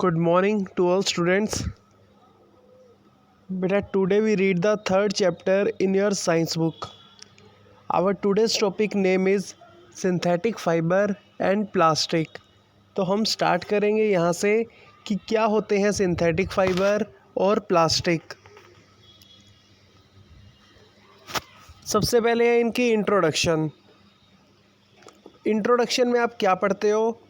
Good morning to all students. Beta, today we read the third chapter in your science book. Our today's topic name is synthetic fiber and plastic. तो हम start करेंगे यहाँ से कि क्या होते हैं सिंथेटिक फाइबर और प्लास्टिक। सबसे पहले है इनकी इंट्रोडक्शन में आप क्या पढ़ते हो,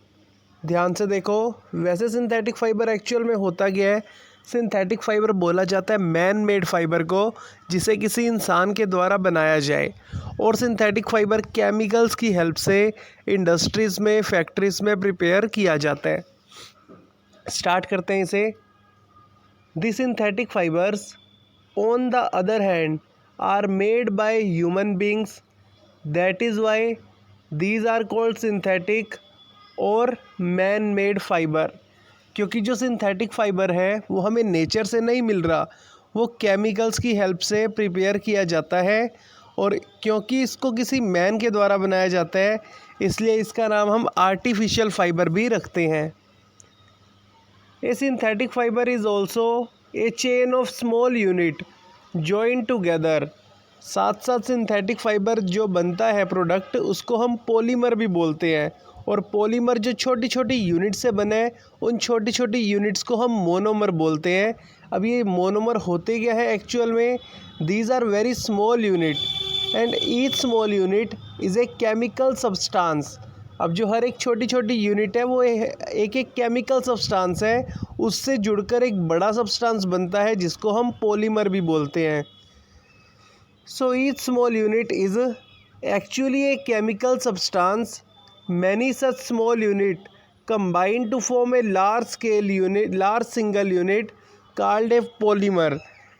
ध्यान से देखो। वैसे सिंथेटिक फाइबर एक्चुअल में होता क्या है, सिंथेटिक फाइबर बोला जाता है मैन मेड फाइबर को जिसे किसी इंसान के द्वारा बनाया जाए, और सिंथेटिक फाइबर केमिकल्स की हेल्प से इंडस्ट्रीज़ में, फैक्ट्रीज़ में प्रिपेयर किया जाता है। स्टार्ट करते हैं इसे। The synthetic fibres on the other hand are made by human beings, that is why these are called synthetic और मैन मेड फाइबर। क्योंकि जो सिंथेटिक फाइबर है वो हमें नेचर से नहीं मिल रहा, वो केमिकल्स की हेल्प से प्रिपेयर किया जाता है, और क्योंकि इसको किसी मैन के द्वारा बनाया जाता है इसलिए इसका नाम हम आर्टिफिशियल फाइबर भी रखते हैं। A synthetic fibre is also a chain of small unit joint together. साथ साथ सिंथेटिक फाइबर जो बनता है प्रोडक्ट, उसको हम पॉलीमर भी बोलते हैं, और पॉलीमर जो छोटी छोटी यूनिट से बने उन छोटी छोटी यूनिट्स को हम मोनोमर बोलते हैं। अब ये मोनोमर होते क्या है एक्चुअल में, these are very small unit and each small unit is a chemical substance. अब जो हर एक छोटी छोटी यूनिट है वो एक एक केमिकल सब्सटेंस है, उससे जुड़कर एक बड़ा सब्सटेंस बनता है जिसको हम पॉलीमर भी बोलते हैं। So each small unit is actually A chemical substance. Many such small unit combine to form a large single unit called a polymer।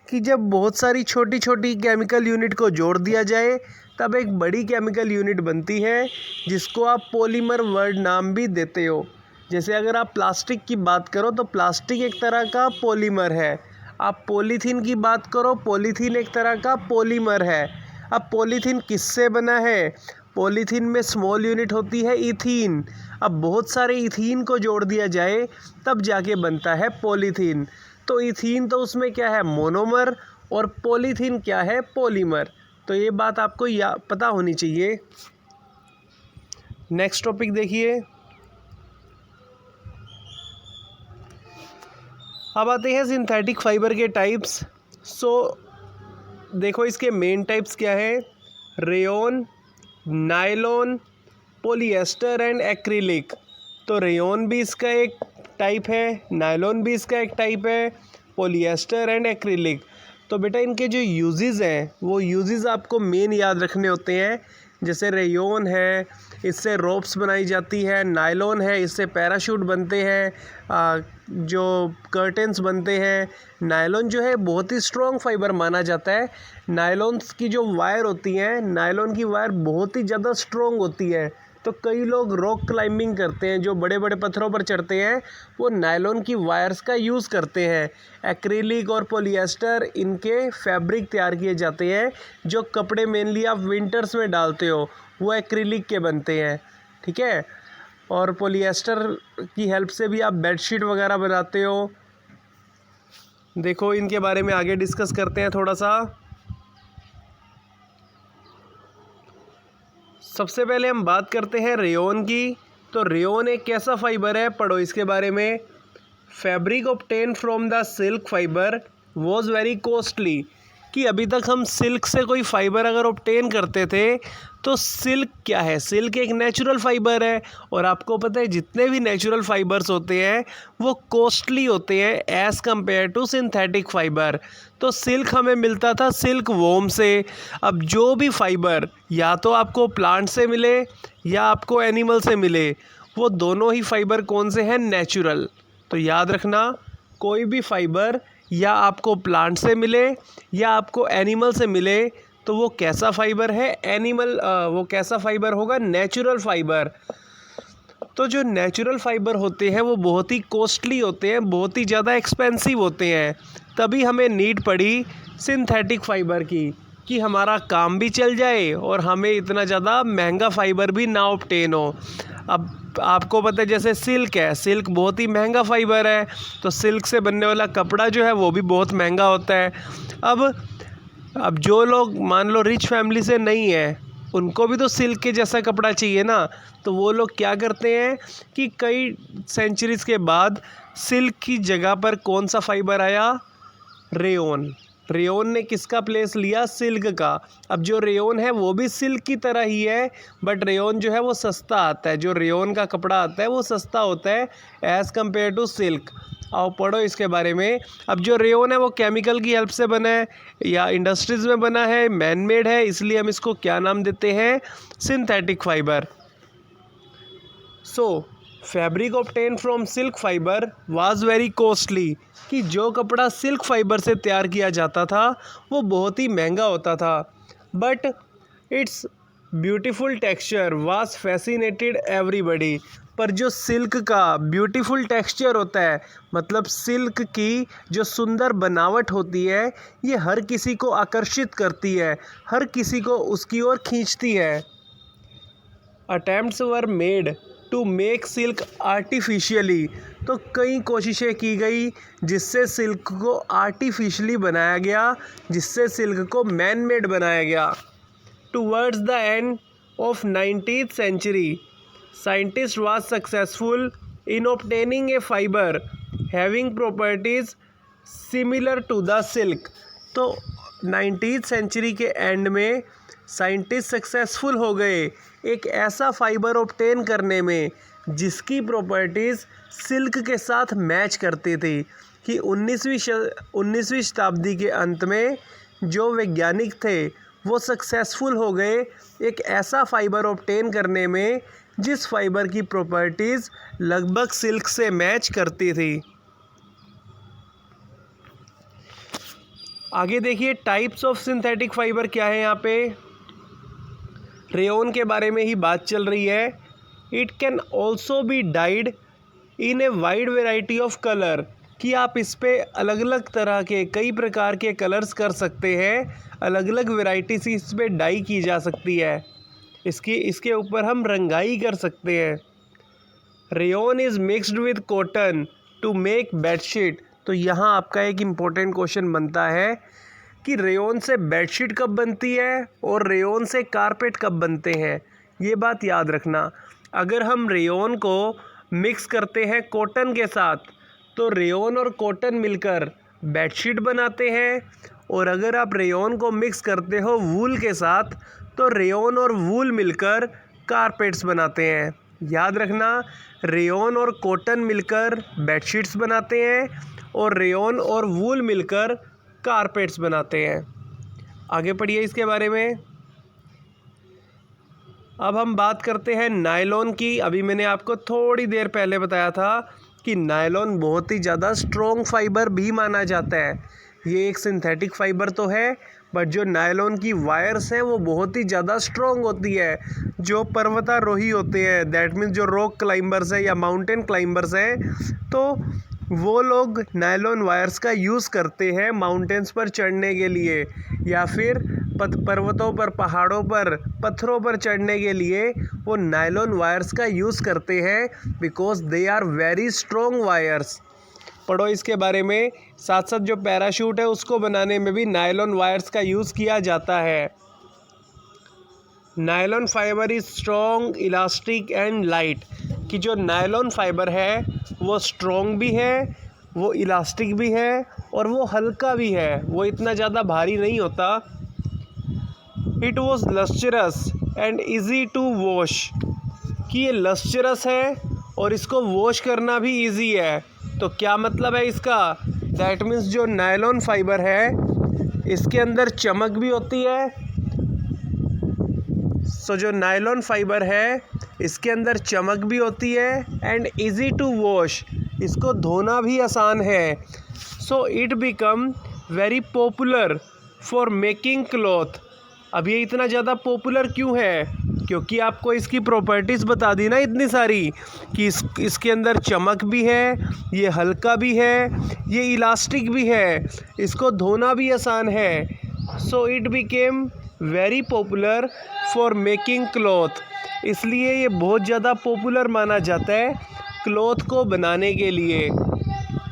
कि जब बहुत सारी छोटी छोटी केमिकल यूनिट को जोड़ दिया जाए तब एक बड़ी केमिकल यूनिट बनती है जिसको आप पॉलीमर वर्ड नाम भी देते हो। जैसे अगर आप प्लास्टिक की बात करो तो प्लास्टिक एक तरह का पॉलीमर है। आप पॉलीथीन की बात करो, पॉलीथीन एक तरह का पॉलीमर है। अब पॉलीथीन किससे बना है? पॉलीथीन में स्मॉल यूनिट होती है इथीन। अब बहुत सारे इथीन को जोड़ दिया जाए तब जाके बनता है पॉलीथीन। तो इथीन तो उसमें क्या है, मोनोमर, और पॉलीथीन क्या है, पॉलीमर। तो ये बात आपको पता होनी चाहिए। नेक्स्ट टॉपिक देखिए। अब आते हैं सिंथेटिक फाइबर के टाइप्स। देखो इसके मेन टाइप्स क्या है, rayon, nylon, polyester and acrylic. तो रेयॉन भी इसका एक टाइप है, नायलॉन भी इसका एक टाइप है, पॉलिएस्टर एंड एक्रिलिक। तो बेटा इनके जो यूजेस हैं वो यूजेस आपको मेन याद रखने होते हैं। जैसे रेयॉन है, इससे रोप्स बनाई जाती है। नायलॉन है, इससे पैराशूट बनते हैं, जो कर्टेंस बनते हैं। नायलॉन जो है बहुत ही स्ट्रॉन्ग फाइबर माना जाता है। नायलॉन की जो वायर होती हैं, नायलॉन की वायर बहुत ही ज़्यादा स्ट्रॉन्ग होती है। तो कई लोग रॉक क्लाइंबिंग करते हैं, जो बड़े बड़े पत्थरों पर चढ़ते हैं, वो नायलॉन की वायर्स का यूज़ करते हैं। एक्रिलिक और पॉलिएस्टर इनके फैब्रिक तैयार किए जाते हैं। जो कपड़े मेनली आप विंटर्स में डालते हो वो एक्रिलिक के बनते हैं, ठीक है। और पॉलिएस्टर की हेल्प से भी आप बेडशीट वगैरह बनाते हो। देखो इनके बारे में आगे डिस्कस करते हैं थोड़ा सा। सबसे पहले हम बात करते हैं रेयॉन की। तो रेयॉन एक कैसा फाइबर है, पढ़ो इसके बारे में। Fabric obtain from the silk fibre was very costly. कि अभी तक हम सिल्क से कोई फाइबर अगर ऑब्टेन करते थे तो सिल्क क्या है, सिल्क एक नेचुरल फाइबर है, और आपको पता है जितने भी नेचुरल फाइबर्स होते हैं वो कॉस्टली होते हैं as compare to synthetic fibre. तो सिल्क हमें मिलता था सिल्क वॉर्म से। अब जो भी फाइबर या तो आपको प्लांट से मिले या आपको एनिमल से मिले, वो दोनों ही फाइबर कौन से हैं, नेचुरल। तो याद रखना, कोई भी फाइबर या आपको प्लांट से मिले या आपको एनिमल से मिले तो वो कैसा फाइबर है, वो कैसा फाइबर होगा, नेचुरल फाइबर। तो जो नेचुरल फाइबर होते हैं वो बहुत ही कॉस्टली होते हैं, बहुत ही ज़्यादा एक्सपेंसिव होते हैं। तभी हमें नीड पड़ी सिंथेटिक फाइबर की, कि हमारा काम भी चल जाए और हमें इतना ज़्यादा महंगा फाइबर भी ना ऑब्टेन हो। अब आपको पता है जैसे सिल्क है, सिल्क बहुत ही महंगा फाइबर है, तो सिल्क से बनने वाला कपड़ा जो है वो भी बहुत महंगा होता है। अब जो लोग मान लो रिच फैमिली से नहीं है, उनको भी तो सिल्क के जैसा कपड़ा चाहिए ना, तो वो लोग क्या करते हैं कि कई सेंचुरीज़ के बाद सिल्क की जगह पर कौन सा फाइबर आया, रेयोन। रेयोन ने किसका प्लेस लिया, सिल्क का। अब जो रेयोन है वो भी सिल्क की तरह ही है, बट रेयोन जो है वो सस्ता आता है, जो रेयोन का कपड़ा आता है वो सस्ता होता है एज़ कम्पेयर टू सिल्क। आओ पढ़ो इसके बारे में। अब जो रेयोन है वो केमिकल की हेल्प से बना है या इंडस्ट्रीज़ में बना है, मैन मेड है, इसलिए हम इसको क्या नाम देते हैं, synthetic fibre. So fabric obtain from silk fibre was very costly, कि जो कपड़ा सिल्क फाइबर से तैयार किया जाता था वो बहुत ही महंगा होता था, but it's beautiful texture was fascinated everybody. पर जो सिल्क का ब्यूटीफुल टेक्सचर होता है, मतलब सिल्क की जो सुंदर बनावट होती है, ये हर किसी को आकर्षित करती है, हर किसी को उसकी ओर खींचती है। Attempts were made to make silk artificially, तो कई कोशिशें की गई जिससे सिल्क को आर्टिफिशियली बनाया गया, जिससे सिल्क को मैन मेड बनाया गया। Towards the end of 19th century, scientists was successful in obtaining a fiber having properties similar to the silk। तो 19th सेंचुरी के एंड में साइंटिस्ट सक्सेसफुल हो गए एक ऐसा फाइबर ऑब्टेन करने में जिसकी प्रॉपर्टीज़ सिल्क के साथ मैच करती थी, कि 19वीं शताब्दी के अंत में जो वैज्ञानिक थे वो सक्सेसफुल हो गए एक ऐसा फाइबर ऑब्टेन करने में जिस फाइबर की प्रॉपर्टीज़ लगभग सिल्क से मैच करती थी। आगे देखिए टाइप्स ऑफ सिंथेटिक फाइबर क्या है। यहाँ पे रेयोन के बारे में ही बात चल रही है। It can also be died in a wide variety of colour, कि आप इस पे अलग अलग तरह के कई प्रकार के कलर्स कर सकते हैं, अलग अलग वेराइटी से इस पे डाई की जा सकती है, इसके ऊपर हम रंगाई कर सकते हैं। Rayon is mixed with cotton to make bedsheet. तो यहाँ आपका एक इम्पोर्टेंट क्वेश्चन बनता है कि रेयोन से बेडशीट कब बनती है और रेयोन से कारपेट कब बनते हैं। ये बात याद रखना, अगर हम रेयोन को मिक्स करते हैं कॉटन के साथ तो रेयोन और कॉटन मिलकर बेडशीट बनाते हैं, और अगर आप रेयोन को मिक्स करते हो वूल के साथ तो रेयोन और वूल मिलकर कारपेट्स बनाते हैं। याद रखना, रेयोन और कॉटन मिलकर बेडशीट्स बनाते हैं और रेयोन और वूल मिलकर कारपेट्स बनाते हैं। आगे पढ़िए इसके बारे में। अब हम बात करते हैं नायलॉन की। अभी मैंने आपको थोड़ी देर पहले बताया था कि नायलॉन बहुत ही ज़्यादा स्ट्रॉन्ग फाइबर भी माना जाता है। ये एक सिंथेटिक फाइबर तो है, बट जो नायलॉन की वायर्स हैं वो बहुत ही ज़्यादा स्ट्रॉन्ग होती है। जो पर्वतारोही होते हैं, दैट मीन्स जो रॉक क्लाइंबर्स हैं या माउंटेन क्लाइंबर्स हैं, तो वो लोग नायलॉन वायर्स का यूज़ करते हैं माउंटेन्स पर चढ़ने के लिए, या फिर पर्वतों पर, पहाड़ों पर, पत्थरों पर चढ़ने के लिए वो नायलॉन वायर्स का यूज़ करते हैं, because they are very strong wires. पढ़ो इसके बारे में। साथ साथ जो पैराशूट है उसको बनाने में भी नायलॉन वायर्स का यूज़ किया जाता है। Nylon fibre is strong, elastic and light, कि जो नायलॉन फाइबर है वो स्ट्रॉन्ग भी है, वो इलास्टिक भी है और वो हल्का भी है, वो इतना ज़्यादा भारी नहीं होता। It was lustrous and easy to wash, कि ये लस्चरस है और इसको वॉश करना भी ईजी है। तो क्या मतलब है इसका, दैट मीन्स जो नायलॉन फाइबर है इसके अंदर चमक भी होती है। सो जो नायलॉन फाइबर है इसके अंदर चमक भी होती है एंड इजी टू वॉश, इसको धोना भी आसान है। So it become very popular for making cloth. अब ये इतना ज़्यादा पॉपुलर क्यों है, क्योंकि आपको इसकी प्रॉपर्टीज़ बता दी ना इतनी सारी, कि इसके अंदर चमक भी है, ये हल्का भी है, ये इलास्टिक भी है, इसको धोना भी आसान है। So it became very popular for making cloth, इसलिए ये बहुत ज़्यादा पॉपुलर माना जाता है क्लॉथ को बनाने के लिए।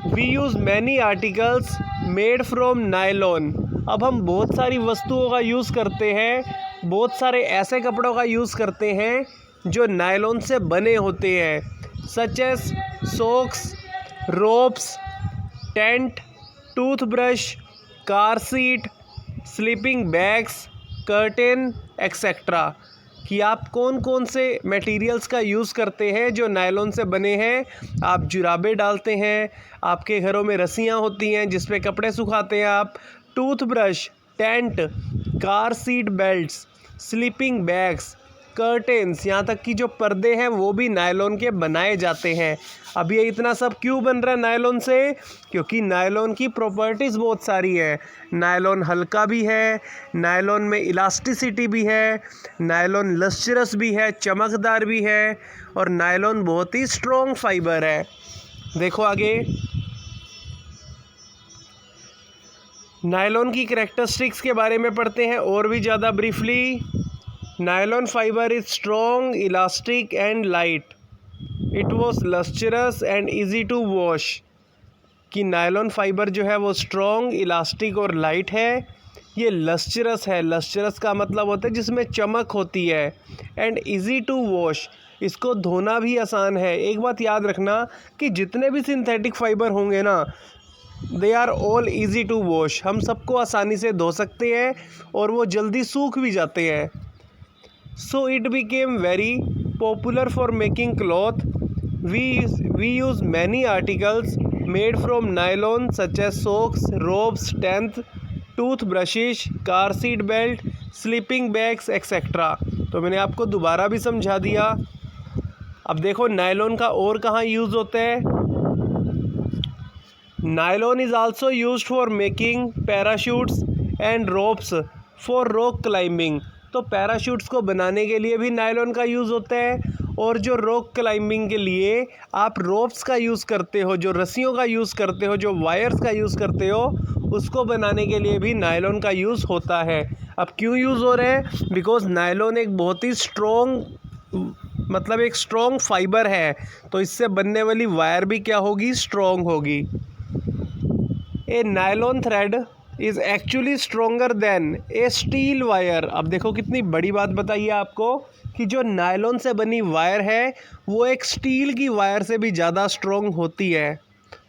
We use many articles made from nylon. अब हम बहुत सारी वस्तुओं का यूज़ करते हैं, बहुत सारे ऐसे कपड़ों का यूज़ करते हैं जो नायलॉन से बने होते हैं, such as socks, ropes, tent, toothbrush, car seat, sleeping bags, curtain etcetera. कि आप कौन कौन से मटेरियल्स का यूज़ करते हैं जो नायलॉन से बने हैं। आप जुराबे डालते हैं, आपके घरों में रस्सियाँ होती हैं जिस पे कपड़े सुखाते हैं आप, toothbrush, tent, car seat belts, sleeping bags, curtains, यहाँ तक कि जो पर्दे हैं वो भी नायलॉन के बनाए जाते हैं। अब ये इतना सब क्यों बन रहा है नायलॉन से? क्योंकि नायलॉन की प्रॉपर्टीज़ बहुत सारी है। नायलॉन हल्का भी है, नायलॉन में इलास्टिसिटी भी है, नायलॉन लस्चरस भी है, चमकदार भी है, और नायलॉन बहुत ही स्ट्रॉन्ग फाइबर है। देखो आगे, नायलॉन की कैरेक्टरिस्टिक्स के बारे में पढ़ते हैं और भी ज़्यादा briefly. Nylon fibre is strong, elastic and light. It was lustrous and easy to wash. कि नायलॉन फाइबर जो है वो स्ट्रॉन्ग, इलास्टिक और लाइट है। ये लस्चरस है, लस्चरस का मतलब होता है जिसमें चमक होती है, एंड ईजी टू वॉश, इसको धोना भी आसान है। एक बात याद रखना कि जितने भी सिंथेटिक फाइबर होंगे ना, they are all easy to wash. हम सबको आसानी से धो सकते हैं और वो जल्दी सूख भी जाते हैं। So it became very popular for making cloth. We use many articles made from nylon such as socks, robes, tents, toothbrushes, car seat belt, sleeping bags etc. तो मैंने आपको दोबारा भी समझा दिया। अब देखो नायलॉन का और कहाँ यूज़ होता है। Nylon is also used for making parachutes and ropes for rock climbing. तो पैराशूट्स को बनाने के लिए भी नायलॉन का यूज़ होता है, और जो रॉक क्लाइंबिंग के लिए आप रोप्स का यूज़ करते हो, जो रस्सियों का यूज़ करते हो, जो वायर्स का यूज़ करते हो, उसको बनाने के लिए भी नायलॉन का यूज़ होता है। अब क्यों यूज़ हो रहा है? बिकॉज नायलॉन एक बहुत ही एक स्ट्रॉन्ग फाइबर है, तो इससे बनने वाली वायर भी क्या होगी? स्ट्रॉन्ग होगी। A nylon thread is actually stronger than a steel wire. अब देखो कितनी बड़ी बात बताइए आपको कि जो नायलॉन से बनी वायर है वो एक स्टील की वायर से भी ज़्यादा स्ट्रॉन्ग होती है।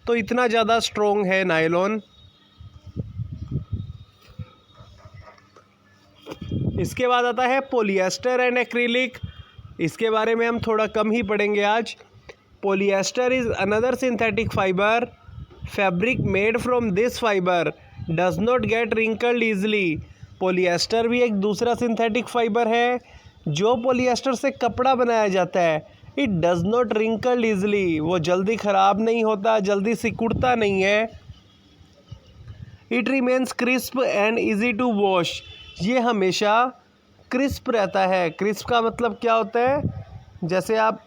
तो इतना ज़्यादा स्ट्रॉन्ग है नायलॉन। इसके बाद आता है पॉलिएस्टर एंड एक्रिलिक। इसके बारे में हम थोड़ा कम ही पढ़ेंगे आज। Polyester is another synthetic fibre. Fabric made from this fibre does not gate wrinkled easily. Polyester भी एक दूसरा सिंथेटिक फाइबर है। जो पॉलिएस्टर से कपड़ा बनाया जाता है, it does not wrinkled easily, वो जल्दी ख़राब नहीं होता, जल्दी सिकुड़ता नहीं है। It remains crisp and easy to wash, ये हमेशा क्रिस्प रहता है। क्रिस्प का मतलब क्या होता है? जैसे आप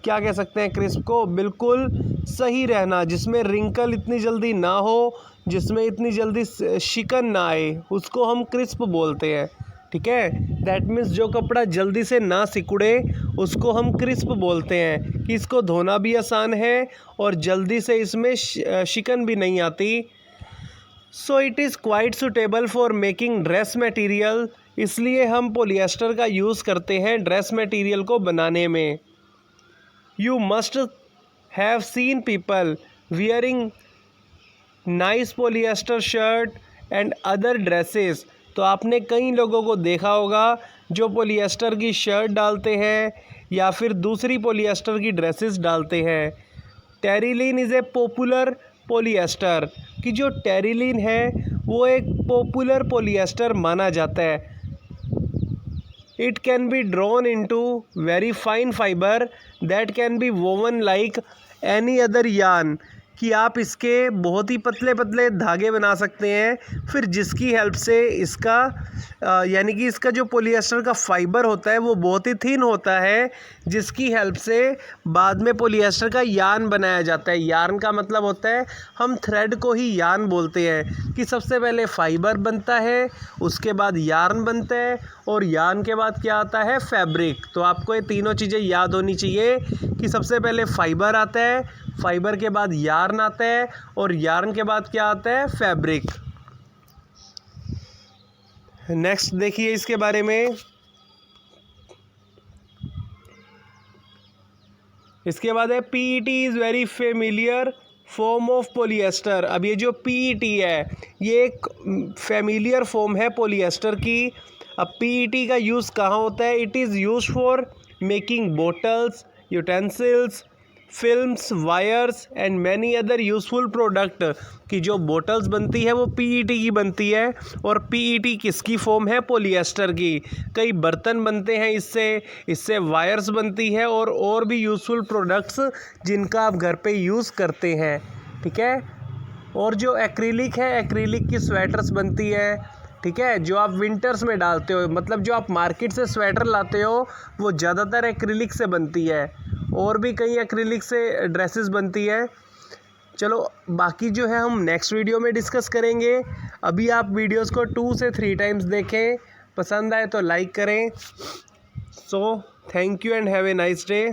क्या कह सकते हैं क्रिस्प को? बिल्कुल सही रहना, जिसमें रिंकल इतनी जल्दी ना हो, जिसमें इतनी जल्दी शिकन ना आए, उसको हम क्रिस्प बोलते हैं। ठीक है, दैट मीन्स जो कपड़ा जल्दी से ना सिकुड़े उसको हम क्रिस्प बोलते हैं, कि इसको धोना भी आसान है और जल्दी से इसमें शिकन भी नहीं आती। So it is quite suitable for making dress material, इसलिए हम पॉलिएस्टर का यूज़ करते हैं ड्रेस मटेरियल को बनाने में। You must have seen people wearing nice polyester shirt and other dresses। तो आपने कई लोगों को देखा होगा जो पॉलिएस्टर की शर्ट डालते हैं या फिर दूसरी पॉलिएस्टर की ड्रेसेस डालते हैं। Terylene is a popular polyester, कि जो टेरिलीन है वो एक पॉपुलर पॉलिएस्टर माना जाता है। It can be drawn into very fine fiber that can be woven like any other yarn, कि आप इसके बहुत ही पतले पतले धागे बना सकते हैं, फिर जिसकी हेल्प से इसका यानी कि इसका जो पॉलिएस्टर का फाइबर होता है वो बहुत ही थिन होता है, जिसकी हेल्प से बाद में पॉलिएस्टर का यार्न बनाया जाता है। यार्न का मतलब होता है, हम थ्रेड को ही यार्न बोलते हैं, कि सबसे पहले फाइबर बनता है, उसके बाद यार्न बनता है, और यार्न के बाद क्या आता है, फैब्रिक। तो आपको ये तीनों चीज़ें याद होनी चाहिए कि सबसे पहले फाइबर आता है, फाइबर के बाद यार्न आता है, और यार्न के बाद क्या आता है, फैब्रिक। नेक्स्ट देखिए इसके बारे में। इसके बाद है PET is very familiar form of polyester. अब ये जो पीईटी है ये एक फेमिलियर फॉर्म है पॉलिएस्टर की। अब पीईटी का यूज़ कहाँ होता है? It is use for making bottles, utensils, films, wires and many other useful product. की जो बोटल्स बनती है वो पीईटी की बनती है, और पीईटी किसकी फॉर्म है? पॉलिएस्टर की। कई बर्तन बनते हैं इससे वायर्स बनती है, और भी यूज़फुल प्रोडक्ट्स जिनका आप घर पे यूज़ करते हैं, ठीक है। और जो एक्रिलिक है, एक्रिलिक की स्वेटर्स बनती है, ठीक है, जो आप विंटर्स में डालते हो, मतलब जो आप मार्केट से स्वेटर लाते हो वो ज़्यादातर एक्रिलिक से बनती है, और भी कई एक्रिलिक से ड्रेसेस बनती है। चलो बाकी जो है हम नेक्स्ट वीडियो में डिस्कस करेंगे। अभी आप वीडियोस को 2 से 3 टाइम्स देखें, पसंद आए तो लाइक करें। So thank you and have a nice day.